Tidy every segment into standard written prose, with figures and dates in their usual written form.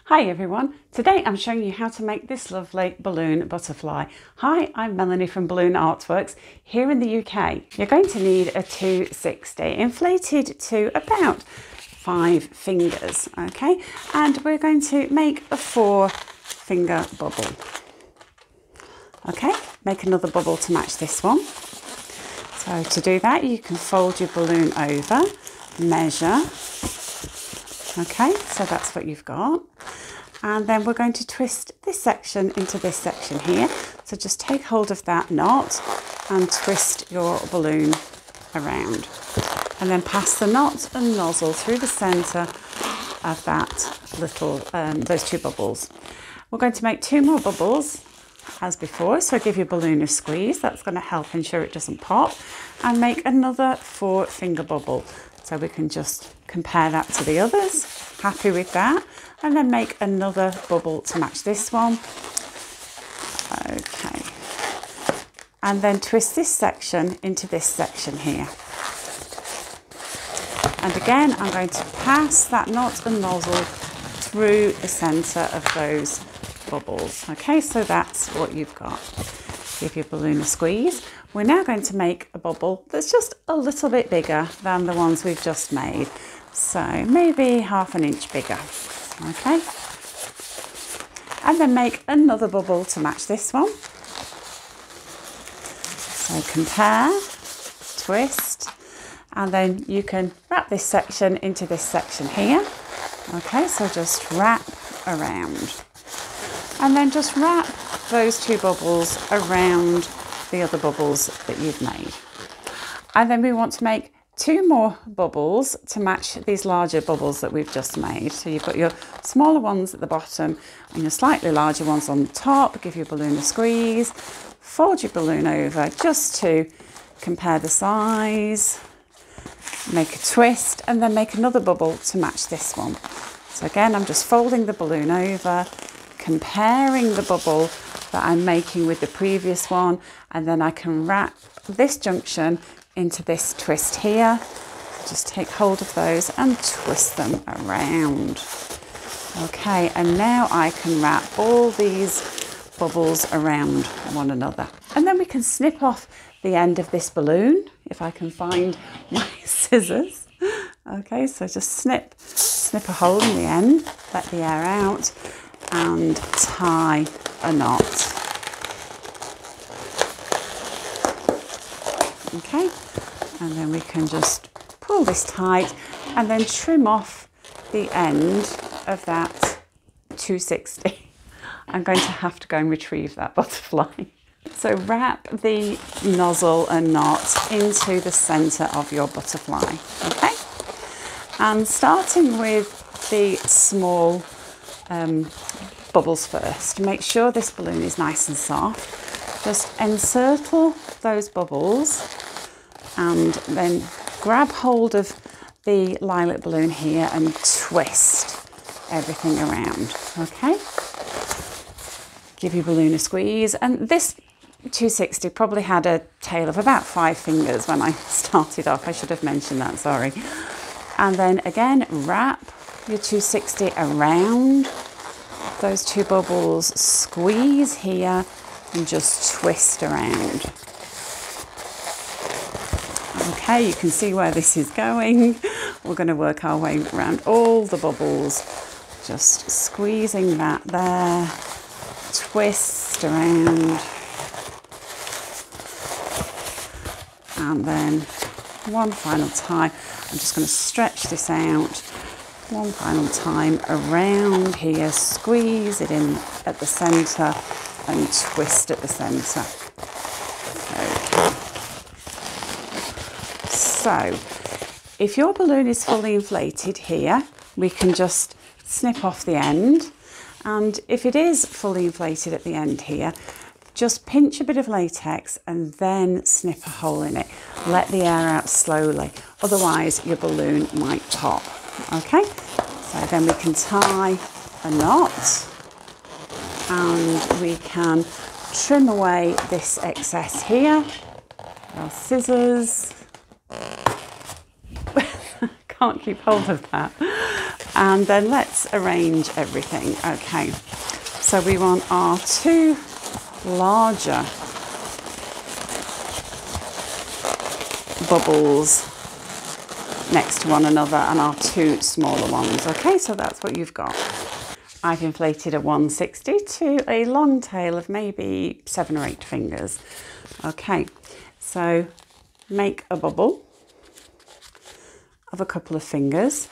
Hi everyone, today I'm showing you how to make this lovely balloon butterfly. Hi, I'm Melanie from Balloon Artworks here in the UK. You're going to need a 260 inflated to about 5 fingers, okay? And we're going to make a 4-finger bubble. Okay, make another bubble to match this one. So to do that, you can fold your balloon over, measure. Okay, so that's what you've got. And then we're going to twist this section into this section here. So just take hold of that knot and twist your balloon around. And then pass the knot and nozzle through the centre of that little, those 2 bubbles. We're going to make 2 more bubbles as before. So give your balloon a squeeze. That's going to help ensure it doesn't pop. And make another 4-finger bubble. So we can just compare that to the others. Happy with that. And then make another bubble to match this one. Okay. And then twist this section into this section here. And again, I'm going to pass that knot and nozzle through the centre of those bubbles. Okay, so that's what you've got. Give your balloon a squeeze. We're now going to make a bubble that's just a little bit bigger than the ones we've just made. So maybe ½ an inch bigger. Okay. And then make another bubble to match this one. So compare, twist, and then you can wrap this section into this section here. Okay, so just wrap around. And then just wrap those 2 bubbles around the other bubbles that you've made. And then we want to make 2 more bubbles to match these larger bubbles that we've just made. So you've got your smaller ones at the bottom and your slightly larger ones on the top. Give your balloon a squeeze, fold your balloon over just to compare the size, make a twist, and then make another bubble to match this one. So again, I'm just folding the balloon over, comparing the bubble that I'm making with the previous one, and then I can wrap this junction into this twist here. Just take hold of those and twist them around. Okay, and now I can wrap all these bubbles around one another. And then we can snip off the end of this balloon, if I can find my scissors. Okay, so just snip a hole in the end, let the air out, and tie a knot. Okay, and then we can just pull this tight and then trim off the end of that 260. I'm going to have to go and retrieve that butterfly. So wrap the nozzle and knot into the centre of your butterfly, okay? And starting with the small bubbles first, make sure this balloon is nice and soft. Just encircle those bubbles and then grab hold of the lilac balloon here and twist everything around, okay? Give your balloon a squeeze, and this 260 probably had a tail of about 5 fingers when I started off. I should have mentioned that, sorry. And then again, wrap your 260 around those 2 bubbles, squeeze here and just twist around. Okay, you can see where this is going. We're going to work our way around all the bubbles, just squeezing that there, twist around, and then one final time. I'm just going to stretch this out one final time around here, squeeze it in at the centre and twist at the centre. Okay. So if your balloon is fully inflated here, we can just snip off the end, and if it is fully inflated at the end here, just pinch a bit of latex and then snip a hole in it. Let the air out slowly, otherwise your balloon might pop. Okay, so then we can tie a knot and we can trim away this excess here. Our scissors. Can't keep hold of that. And then let's arrange everything. Okay, so we want our 2 larger bubbles next to one another and our 2 smaller ones. Okay, so that's what you've got. I've inflated a 160 to a long tail of maybe 7 or 8 fingers. Okay, so make a bubble of a couple of fingers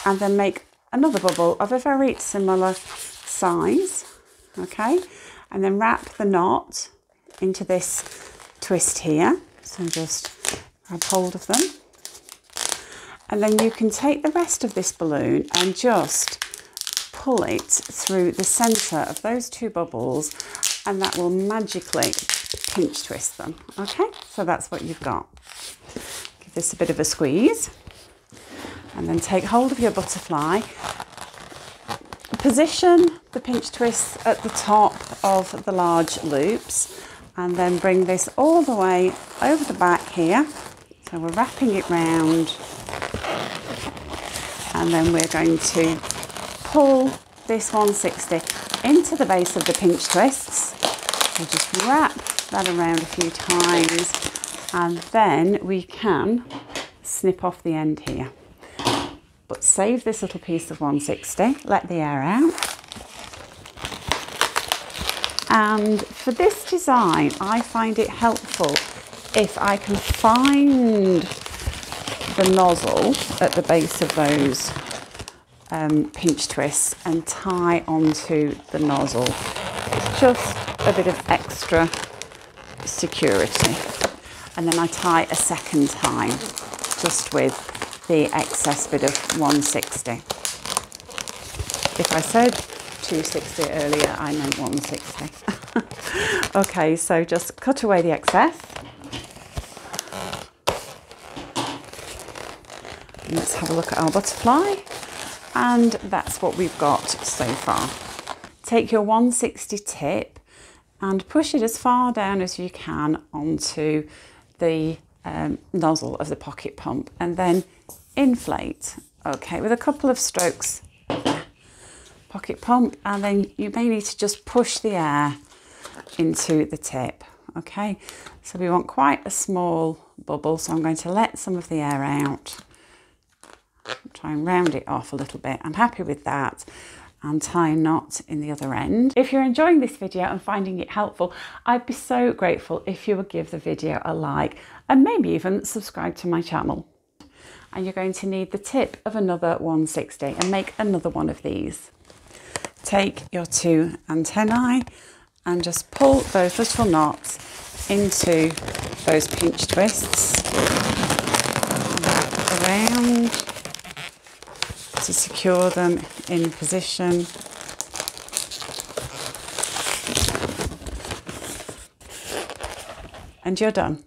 and then make another bubble of a very similar size. Okay, and then wrap the knot into this twist here. So just grab hold of them. And then you can take the rest of this balloon and just pull it through the centre of those 2 bubbles, and that will magically pinch twist them. Okay, so that's what you've got. Give this a bit of a squeeze and then take hold of your butterfly. Position the pinch twists at the top of the large loops and then bring this all the way over the back here. So we're wrapping it round and then we're going to pull this 160 into the base of the pinch twists. So just wrap that around a few times and then we can snip off the end here. But save this little piece of 160, let the air out. And for this design, I find it helpful if I can find the nozzle at the base of those pinch twists and tie onto the nozzle. It's just a bit of extra security. And then I tie a second time, just with the excess bit of 160. If I said 260 earlier, I meant 160. Okay, so just cut away the excess. Let's have a look at our butterfly. And that's what we've got so far. Take your 160 tip and push it as far down as you can onto the nozzle of the pocket pump and then inflate, okay, with a couple of strokes of the pocket pump, and then you may need to just push the air into the tip. Okay, so we want quite a small bubble, so I'm going to let some of the air out, try and round it off a little bit. I'm happy with that, and tie a knot in the other end. If you're enjoying this video and finding it helpful, I'd be so grateful if you would give the video a like and maybe even subscribe to my channel. And you're going to need the tip of another 160 and make another one of these. Take your 2 antennae and just pull those little knots into those pinch twists. Wrap around to secure them in position. And you're done.